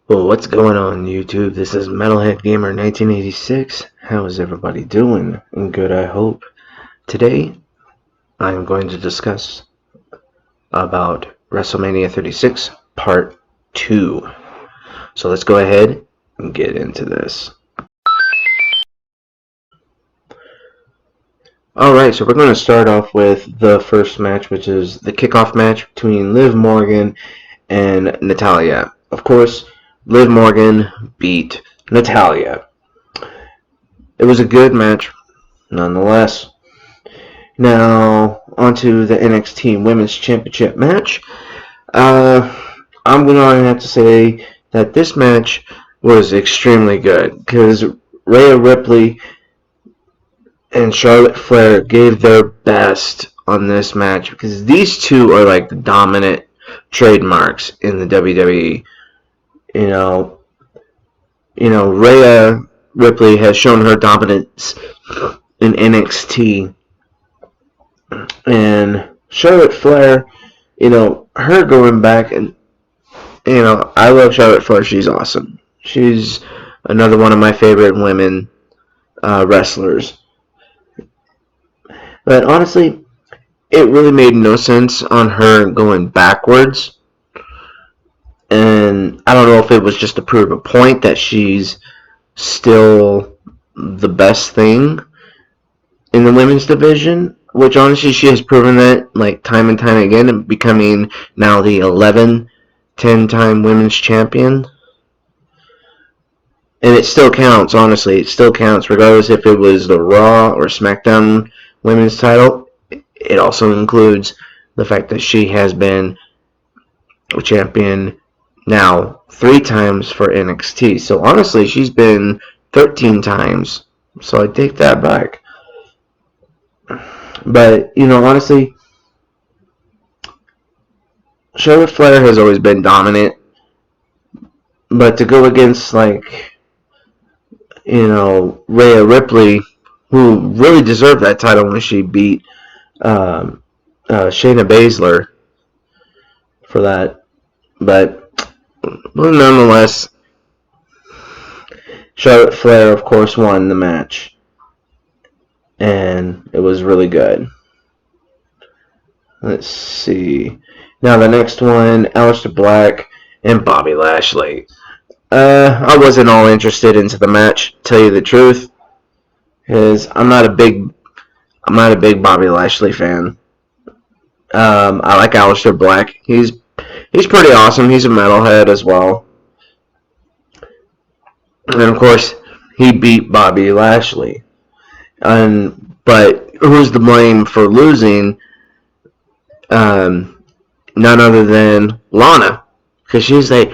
Well, what's going on YouTube? This is Metalhead Gamer 1986. How is everybody doing? Good, I hope. Today, I'm going to discuss about WrestleMania 36 Part 2. So let's go ahead and get into this. Alright, so we're going to start off with the first match, which is the kickoff match between Liv Morgan and Natalya. Of course, Liv Morgan beat Natalya. It was a good match, nonetheless. Now, onto the NXT Women's Championship match. I'm going to have to say that this match was extremely good because Rhea Ripley and Charlotte Flair gave their best on this match because these two are like the dominant trademarks in the WWE. You know, Rhea Ripley has shown her dominance in NXT, and Charlotte Flair, her going back and, I love Charlotte Flair. She's awesome. She's another one of my favorite women wrestlers. But honestly, it really made no sense on her going backwards. And I don't know if it was just to prove a point that she's still the best thing in the women's division, which honestly she has proven that like time and time again, and becoming now the 10-time women's champion. And it still counts, honestly. It still counts, regardless if it was the Raw or SmackDown women's title. It also includes the fact that she has been a champion now 3 times for NXT. So honestly, she's been 13 times. So I take that back. But, honestly, Charlotte Flair has always been dominant. But to go against, Rhea Ripley, who really deserved that title when she beat Shayna Baszler for that. But nonetheless, Charlotte Flair, of course, won the match. And it was really good. Let's see. Now the next one, Aleister Black and Bobby Lashley. I wasn't all interested into the match, to tell you the truth, because I'm not a big Bobby Lashley fan. I like Aleister Black. He's pretty awesome. He's a metalhead as well. And of course, he beat Bobby Lashley. But who's to blame for losing? None other than Lana, because she's like,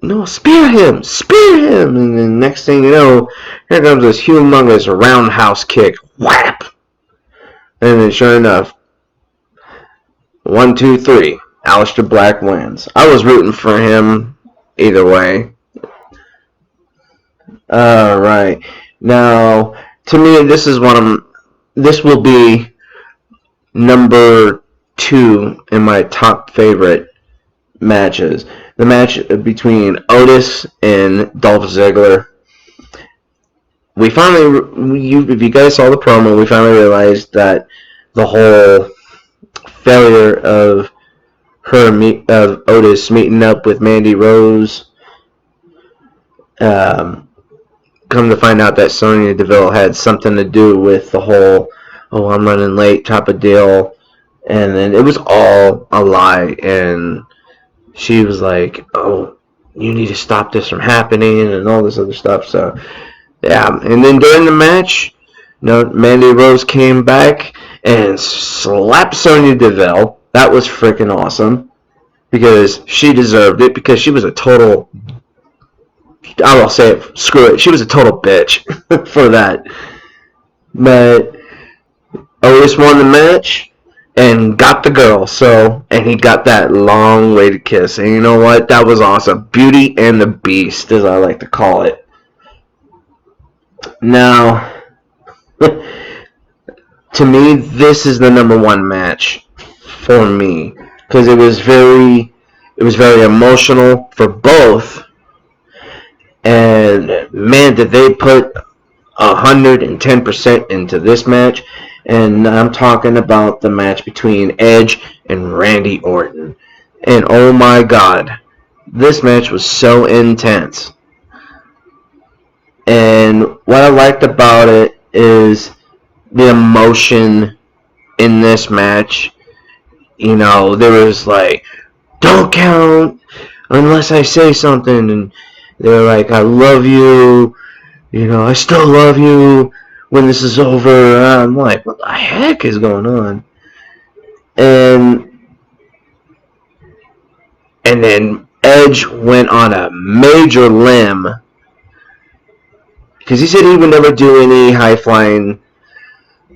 no, spear him! And then next thing you know, here comes this humongous roundhouse kick, whap! And then sure enough, 1, 2, 3, Aleister Black wins. I was rooting for him either way. Alright, now to me, this will be number 2 in my top favorite matches. The match between Otis and Dolph Ziggler. We finally, if you guys saw the promo, we finally realized that the whole failure of Otis meeting up with Mandy Rose, come to find out that Sonya Deville had something to do with the whole, oh, I'm running late type of deal. And then it was all a lie. And she was like, oh, you need to stop this from happening and all this other stuff. So, yeah. And then during the match, Mandy Rose came back and slapped Sonya Deville. That was freaking awesome. Because she deserved it. Because she was a total... I will say it, screw it. She was a total bitch for that. But Otis won the match and got the girl. And he got that long-awaited kiss. And you know what? That was awesome. Beauty and the Beast, as I like to call it. Now, to me, this is the number 1 match for me because it was very emotional for both And man, did they put 110% into this match. And I'm talking about the match between Edge and Randy Orton. And oh my god, this match was so intense. And what I liked about it is the emotion in this match. You know, there was like, don't count unless I say something. And they were like, I love you. You know, I still love you when this is over. I'm like, what the heck is going on? And then Edge went on a major limb because he said he would never do any high-flying,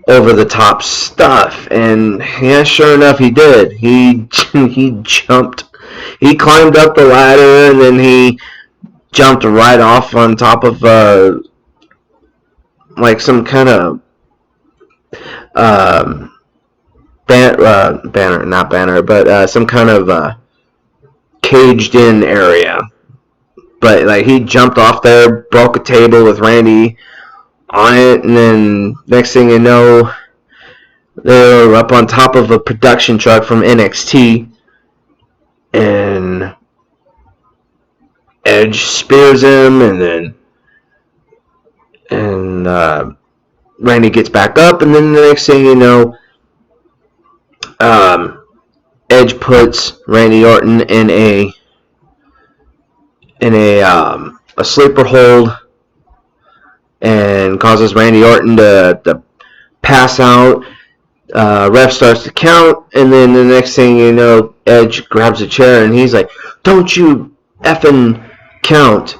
over-the-top stuff. And yeah, sure enough, he did. He jumped. He climbed up the ladder, and then he jumped right off on top of like some kind of banner, not banner, but some kind of caged-in area. But like he jumped off there, broke a table with Randy on it, and then next thing you know, they were up on top of a production truck from NXT, and Edge spears him, and Randy gets back up, and then the next thing you know, Edge puts Randy Orton in a sleeper hold and causes Randy Orton to pass out. Ref starts to count, and then the next thing you know, Edge grabs a chair and he's like, "Don't you effing count!"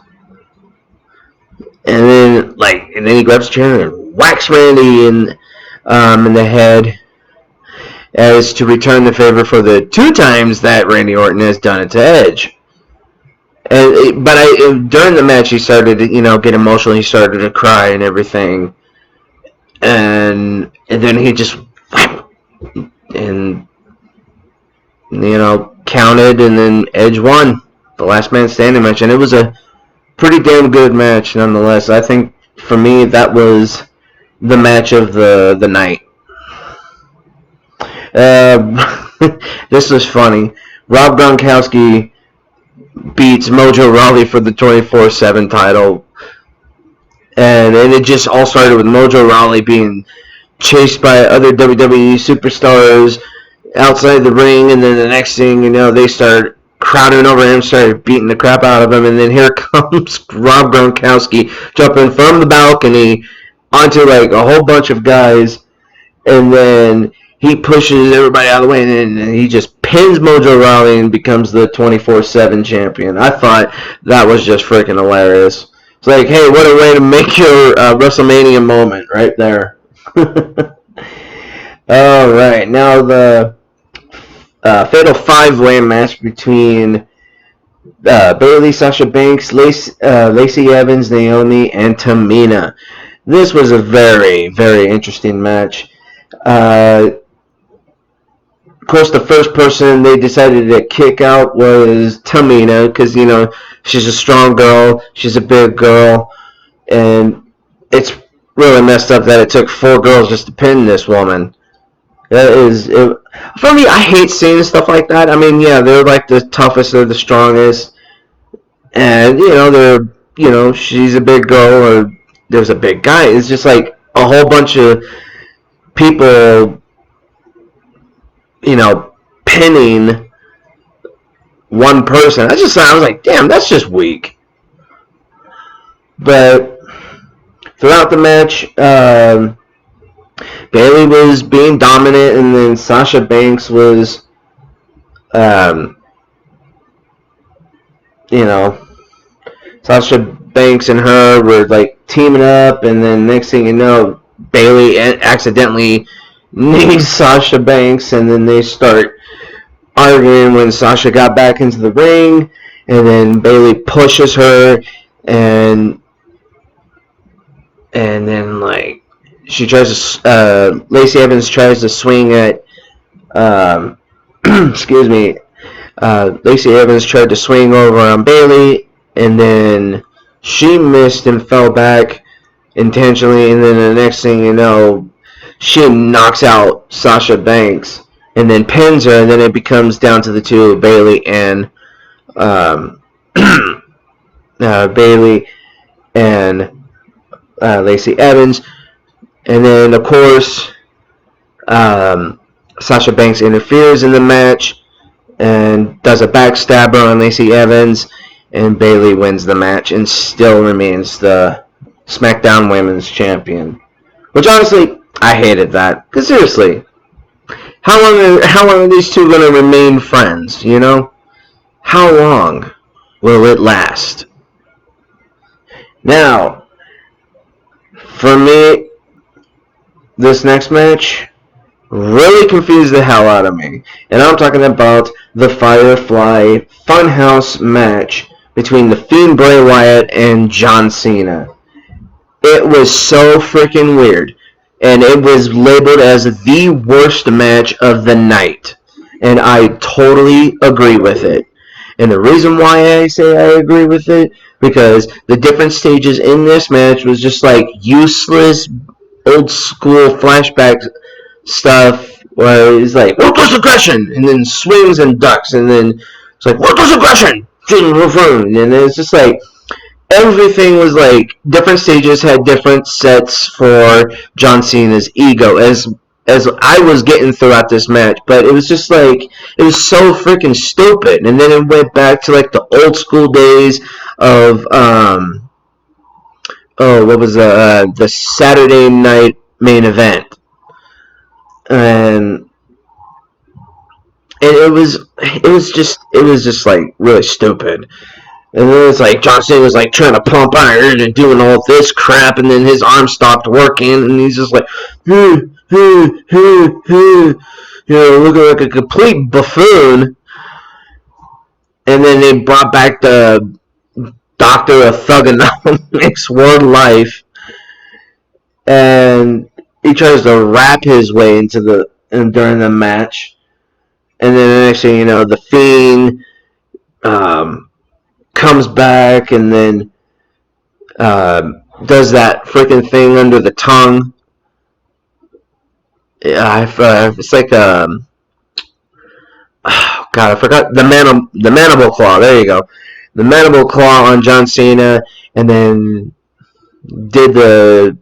And then he grabs a chair and whacks Randy in the head, as to return the favor for the 2 times that Randy Orton has done it to Edge. But during the match, he started to, get emotional. He started to cry and everything, and then he just counted, and then Edge won the last man standing match, and it was a pretty damn good match nonetheless. I think for me that was the match of the night. This was funny. Rob Gronkowski beats Mojo Rawley for the 24/7 title, and it just all started with Mojo Rawley being chased by other WWE superstars outside the ring, and then the next thing you know, they started crowding over him, started beating the crap out of him, and then here comes Rob Gronkowski jumping from the balcony onto like a whole bunch of guys, and then he pushes everybody out of the way, and then he just pins Mojo Rawley and becomes the 24/7 champion. I thought that was just freaking hilarious. It's like, hey, what a way to make your WrestleMania moment right there. All right, now the fatal 5-way match between Bayley, Sasha Banks, Lacey Evans, Naomi, and Tamina. This was a very, very interesting match. Of course, the first person they decided to kick out was Tamina, because, she's a strong girl, she's a big girl, and it's really messed up that it took 4 girls just to pin this woman. For me, I hate seeing stuff like that. I mean, yeah, they're like the toughest, they're the strongest, and, she's a big girl, or there's a big guy. It's just like a whole bunch of people, pinning one person. I was like, damn, that's just weak. But throughout the match, Bayley was being dominant, and then Sasha Banks was, Sasha Banks and her were like teaming up, and then next thing you know, Bayley accidentally knees Sasha Banks, and then they start arguing when Sasha got back into the ring, and then Bayley pushes her, and then like she tries to Lacey Evans tries to swing at excuse me, Lacey Evans tried to swing over on Bayley, and then she missed and fell back intentionally, and then the next thing you know, she knocks out Sasha Banks and then pins her, and then it becomes down to the two, Bayley and um, Bayley and Lacey Evans, and then of course Sasha Banks interferes in the match and does a backstabber on Lacey Evans, and Bayley wins the match and still remains the SmackDown Women's Champion. Which honestly, I hated that. Because seriously, how long are these two going to remain friends, you know? How long will it last? Now, for me, this next match really confused the hell out of me. And I'm talking about the Firefly Fun House match between the Fiend Bray Wyatt and John Cena. It was so freaking weird. And it was labeled as the worst match of the night. And I totally agree with it. And the reason why I say I agree with it, because the different stages in this match was just like useless, old school flashback stuff where it's like, worthless aggression, and then swings and ducks, and then it's like, worthless aggression, and then it's just like, everything was like, different stages had different sets for John Cena's ego, as I was getting throughout this match, but it was just like, it was so freaking stupid, and then it went back to like the old school days of, what was the Saturday night main event. And it was just like really stupid. And then it's like John Cena was like trying to pump iron and doing all this crap, and then his arm stopped working, and he's just like, looking like a complete buffoon. And then they brought back the Doctor of Thugonomics World Life, and he tries to rap his way during the match, and then the next thing you know, the Fiend comes back and then does that freaking thing under the tongue. It's like oh God, I forgot the mandible claw. There you go, the mandible claw on John Cena, and then did the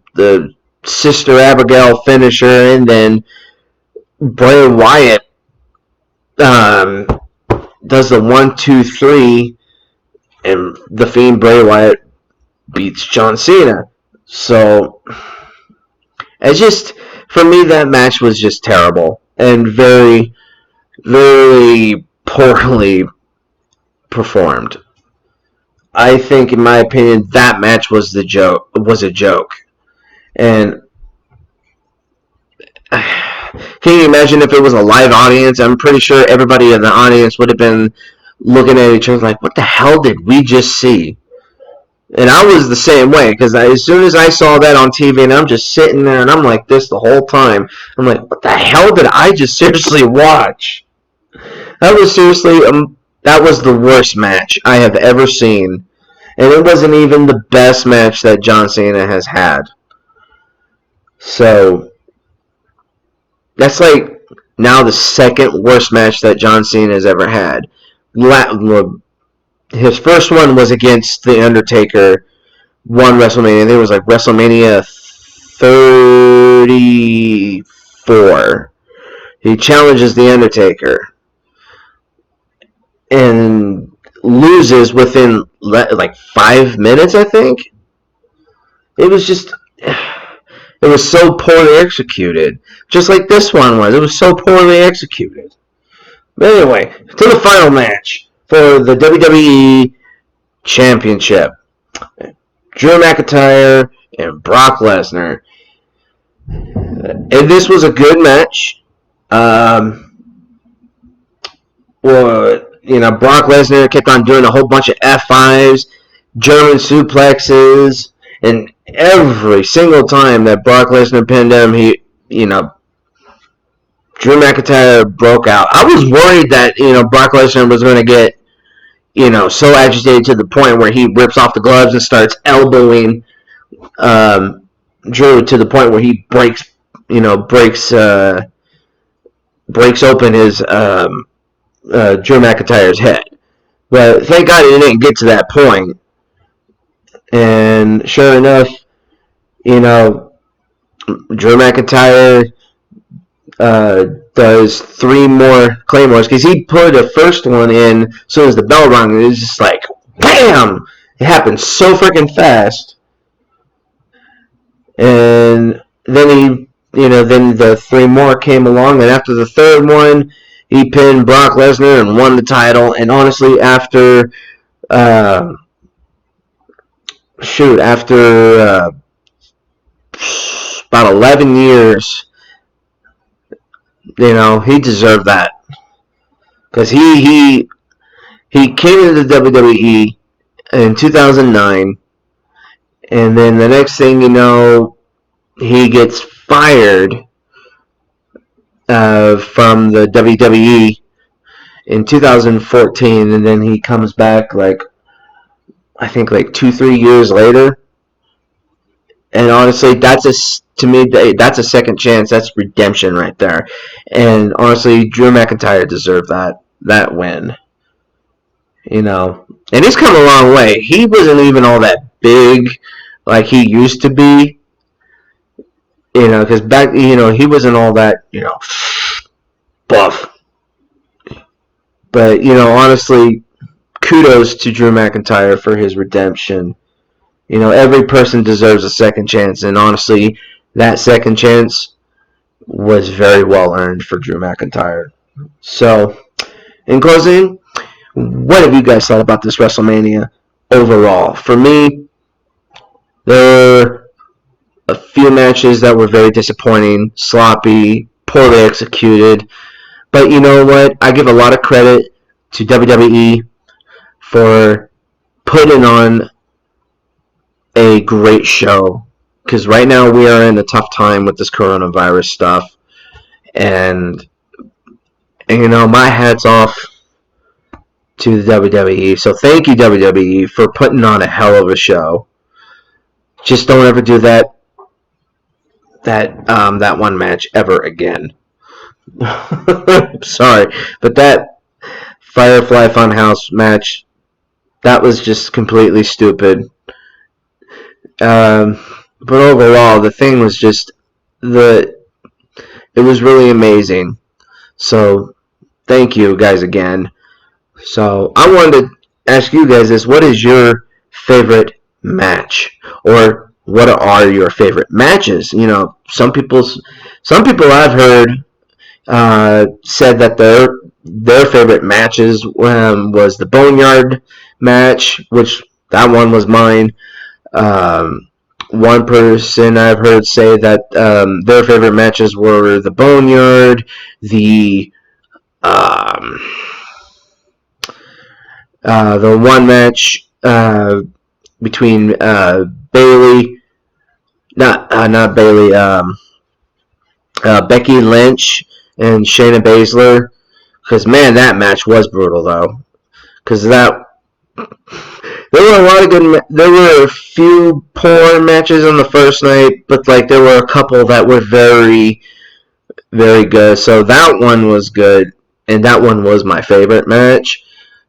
Sister Abigail finisher, and then Bray Wyatt does the 1, 2, 3, and the Fiend Bray Wyatt beats John Cena. So, for me, that match was just terrible and very, very poorly performed. I think, in my opinion, that match was a joke. And can you imagine if it was a live audience? I'm pretty sure everybody in the audience would have been looking at each other like, what the hell did we just see? And I was the same way, because as soon as I saw that on TV, and I'm just sitting there, and I'm like this the whole time. I'm like, what the hell did I just seriously watch? That was the worst match I have ever seen. And it wasn't even the best match that John Cena has had. So, that's like now the second worst match that John Cena has ever had. His first one was against The Undertaker, one WrestleMania. I think it was like WrestleMania 34. He challenges The Undertaker and loses within like 5 minutes, I think. It was so poorly executed. Just like this one was. It was so poorly executed. But anyway, to the final match for the WWE Championship. Drew McIntyre and Brock Lesnar. And this was a good match. Brock Lesnar kept on doing a whole bunch of F5s, German suplexes, and every single time that Brock Lesnar pinned him, Drew McIntyre broke out. I was worried that, Brock Lesnar was going to get so agitated to the point where he rips off the gloves and starts elbowing Drew to the point where he breaks open his Drew McIntyre's head. But thank God he didn't get to that point. And sure enough, Drew McIntyre does 3 more Claymores because he put a first one in as soon as the bell rung. It was just like, BAM! It happened so freaking fast. And then then the 3 more came along, and after the third one, he pinned Brock Lesnar and won the title. And honestly, after about 11 years, he deserved that. Because he came into the WWE in 2009, and then the next thing you know, he gets fired from the WWE in 2014, and then he comes back I think 2-3 years later. And honestly, that's a second chance. That's redemption right there. And honestly, Drew McIntyre deserved that win. And he's come a long way. He wasn't even all that big like he used to be. Because back, he wasn't all that, buff. But, honestly, kudos to Drew McIntyre for his redemption. Every person deserves a second chance, and honestly, that second chance was very well earned for Drew McIntyre. So, in closing, what have you guys thought about this WrestleMania overall? For me, there were a few matches that were very disappointing, sloppy, poorly executed. But you know what? I give a lot of credit to WWE for putting on a great show. Because right now we are in a tough time with this coronavirus stuff. And my hat's off to the WWE. So thank you, WWE, for putting on a hell of a show. Just don't ever do that one match ever again. Sorry, but that Firefly Fun House match, that was just completely stupid. But overall, the thing was just it was really amazing. So thank you guys again. So I wanted to ask you guys this: what is your favorite match, or what are your favorite matches? Some people I've heard said that their favorite matches was the Boneyard match, which that one was mine. One person I've heard say that their favorite matches were the Boneyard, the one match between Bayley, not Bayley, Becky Lynch and Shayna Baszler. Because man, that match was brutal though. Because there were a lot of good. There were a few poor matches on the first night, but there were a couple that were very, very good. So that one was good, and that one was my favorite match.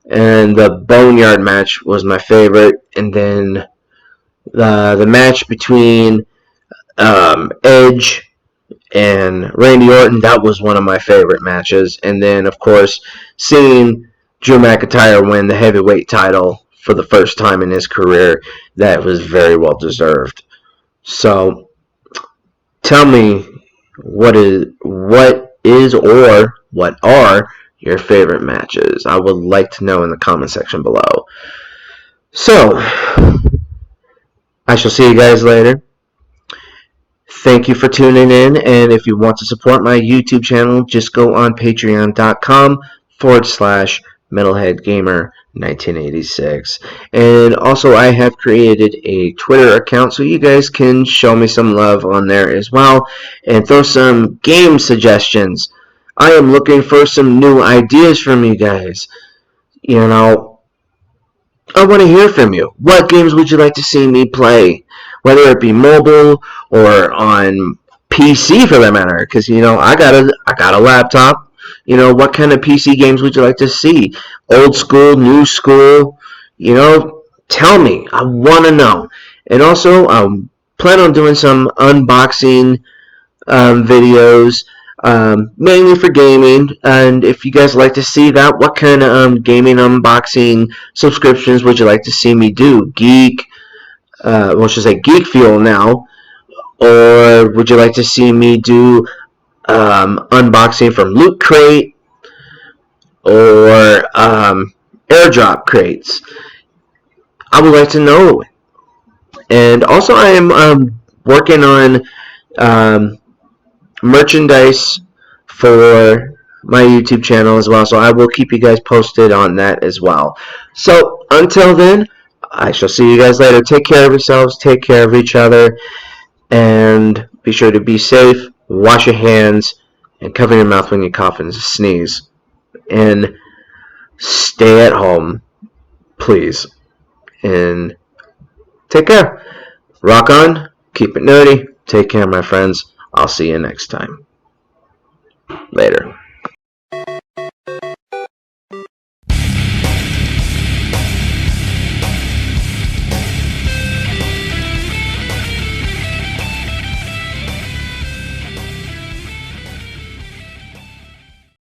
And the Boneyard match was my favorite, and then the match between Edge and Randy Orton, that was one of my favorite matches. And then, of course, seeing Drew McIntyre win the heavyweight title for the first time in his career, that was very well deserved. So, tell me what are your favorite matches? I would like to know in the comment section below. So, I shall see you guys later. Thank you for tuning in, and if you want to support my YouTube channel, just go on patreon.com/MetalheadGamer1986. And also, I have created a Twitter account, so you guys can show me some love on there as well, and throw some game suggestions. I am looking for some new ideas from you guys. I want to hear from you. What games would you like to see me play? Whether it be mobile or on PC for that matter, because I got a laptop. What kind of PC games would you like to see? Old school, new school. Tell me. I want to know. And also, plan on doing some unboxing videos, mainly for gaming. And if you guys like to see that, what kind of gaming unboxing subscriptions would you like to see me do? Should say Geek Fuel now, or would you like to see me do unboxing from Loot Crate or airdrop crates? I would like to know. And also, I am working on merchandise for my YouTube channel as well, so I will keep you guys posted on that as well. So until then, I shall see you guys later. Take care of yourselves, take care of each other, and be sure to be safe, wash your hands, and cover your mouth when you cough and sneeze. And stay at home, please. And take care. Rock on, keep it nerdy. Take care, my friends. I'll see you next time. Later.